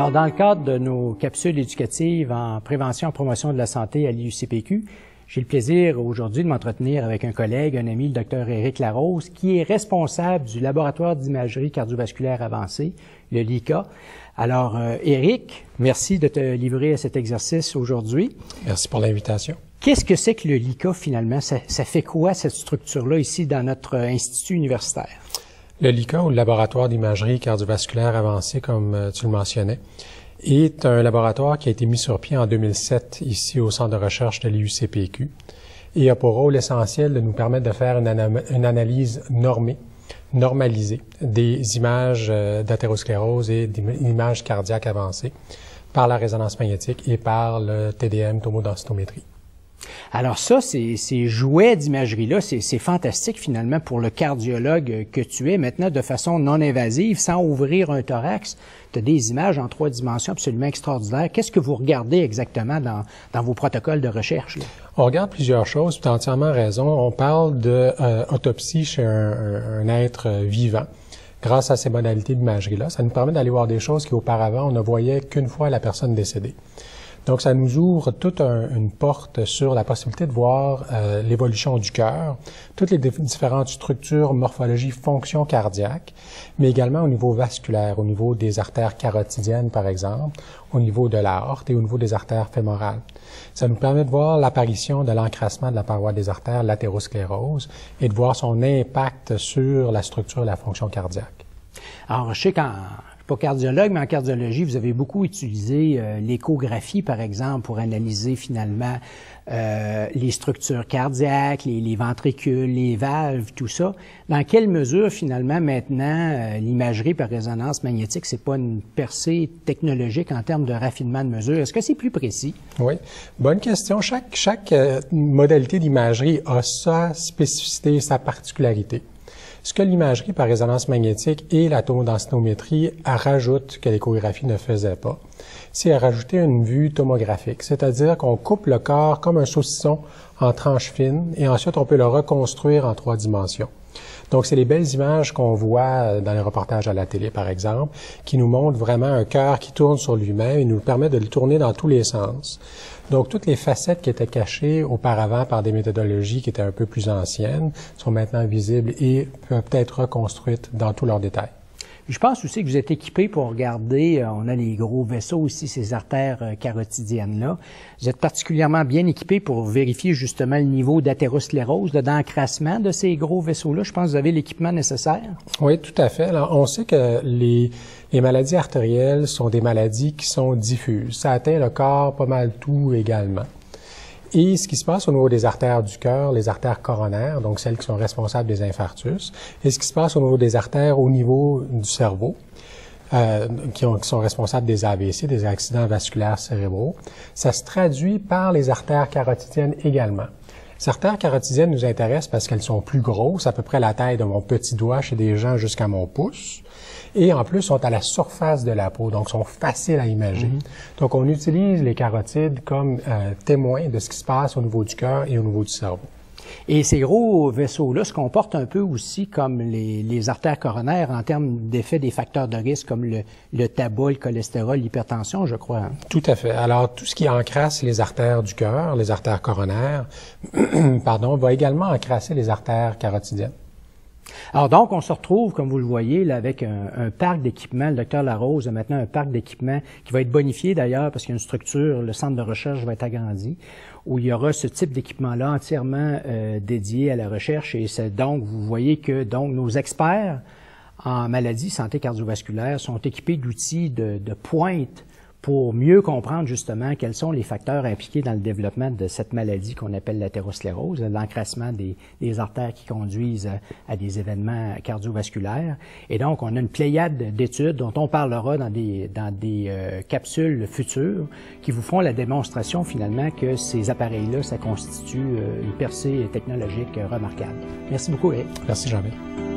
Alors, dans le cadre de nos capsules éducatives en prévention et promotion de la santé à l'IUCPQ, j'ai le plaisir aujourd'hui de m'entretenir avec un collègue, un ami, le Dr Éric Larose, qui est responsable du laboratoire d'imagerie cardiovasculaire avancée, le LICA. Alors, Éric, merci de te livrer à cet exercice aujourd'hui. Merci pour l'invitation. Qu'est-ce que c'est que le LICA, finalement? Ça fait quoi, cette structure-là, ici, dans notre institut universitaire? Le LICA, ou le laboratoire d'imagerie cardiovasculaire avancée, comme tu le mentionnais, est un laboratoire qui a été mis sur pied en 2007 ici au centre de recherche de l'IUCPQ et a pour rôle essentiel de nous permettre de faire une analyse normalisée des images d'athérosclérose et d'images cardiaques avancées par la résonance magnétique et par le TDM, tomodensitométrie. Alors ça, ces jouets d'imagerie-là, c'est fantastique finalement pour le cardiologue que tu es maintenant de façon non invasive, sans ouvrir un thorax. Tu as des images en 3 dimensions absolument extraordinaires. Qu'est-ce que vous regardez exactement dans vos protocoles de recherche, là? On regarde plusieurs choses, tu as entièrement raison. On parle d'autopsie chez un être vivant. Grâce à ces modalités d'imagerie-là, ça nous permet d'aller voir des choses qu'auparavant, on ne voyait qu'une fois la personne décédée. Donc, ça nous ouvre toute une porte sur la possibilité de voir l'évolution du cœur, toutes les différentes structures, morphologies, fonctions cardiaques, mais également au niveau vasculaire, au niveau des artères carotidiennes, par exemple, au niveau de l'aorte et au niveau des artères fémorales. Ça nous permet de voir l'apparition de l'encrassement de la paroi des artères, l'athérosclérose, et de voir son impact sur la structure et la fonction cardiaque. Alors, je sais pas cardiologue, mais en cardiologie, vous avez beaucoup utilisé l'échographie, par exemple, pour analyser finalement les structures cardiaques, les ventricules, les valves, tout ça. Dans quelle mesure, finalement, maintenant, l'imagerie par résonance magnétique, c'est pas une percée technologique en termes de raffinement de mesure? Est-ce que c'est plus précis? Oui, bonne question. Chaque modalité d'imagerie a sa spécificité, sa particularité. Ce que l'imagerie par résonance magnétique et la tomodensitométrie rajoute que l'échographie ne faisait pas, c'est à rajouter une vue tomographique, c'est-à-dire qu'on coupe le corps comme un saucisson en tranches fines et ensuite on peut le reconstruire en 3 dimensions. Donc, c'est les belles images qu'on voit dans les reportages à la télé, par exemple, qui nous montrent vraiment un cœur qui tourne sur lui-même et nous permet de le tourner dans tous les sens. Donc, toutes les facettes qui étaient cachées auparavant par des méthodologies qui étaient un peu plus anciennes sont maintenant visibles et peuvent être reconstruites dans tous leurs détails. Je pense aussi que vous êtes équipé pour regarder, on a les gros vaisseaux aussi, ces artères carotidiennes-là. Vous êtes particulièrement bien équipé pour vérifier justement le niveau d'athérosclérose, d'encrassement de ces gros vaisseaux-là. Je pense que vous avez l'équipement nécessaire. Oui, tout à fait. Alors, on sait que les maladies artérielles sont des maladies qui sont diffuses. Ça atteint le corps pas mal tout également. Et ce qui se passe au niveau des artères du cœur, les artères coronaires, donc celles qui sont responsables des infarctus, et ce qui se passe au niveau des artères au niveau du cerveau, qui sont responsables des AVC, des accidents vasculaires cérébraux, ça se traduit par les artères carotidiennes également. Ces artères carotidiennes nous intéressent parce qu'elles sont plus grosses, à peu près la taille de mon petit doigt chez des gens jusqu'à mon pouce, et en plus sont à la surface de la peau, donc sont faciles à imager. Donc on utilise les carotides comme témoins de ce qui se passe au niveau du cœur et au niveau du cerveau. Et ces gros vaisseaux-là se comportent un peu aussi comme les artères coronaires en termes d'effet des facteurs de risque comme le tabac, le cholestérol, l'hypertension, je crois. Hein? Tout à fait. Alors, tout ce qui encrasse les artères du cœur, les artères coronaires, va également encrasser les artères carotidiennes. Alors donc, on se retrouve, comme vous le voyez, là, avec un parc d'équipements. Le Dr Larose a maintenant un parc d'équipements qui va être bonifié d'ailleurs parce qu'il y a une structure, le centre de recherche va être agrandi, où il y aura ce type d'équipement-là entièrement dédié à la recherche. Et c'est donc, vous voyez que donc nos experts en maladies santé cardiovasculaire sont équipés d'outils de pointe pour mieux comprendre justement quels sont les facteurs impliqués dans le développement de cette maladie qu'on appelle l'athérosclérose, l'encrassement des artères qui conduisent à des événements cardiovasculaires. Et donc, on a une pléiade d'études dont on parlera dans des capsules futures qui vous feront la démonstration finalement que ces appareils-là, ça constitue une percée technologique remarquable. Merci beaucoup, Éric. Merci, Jean-Michel.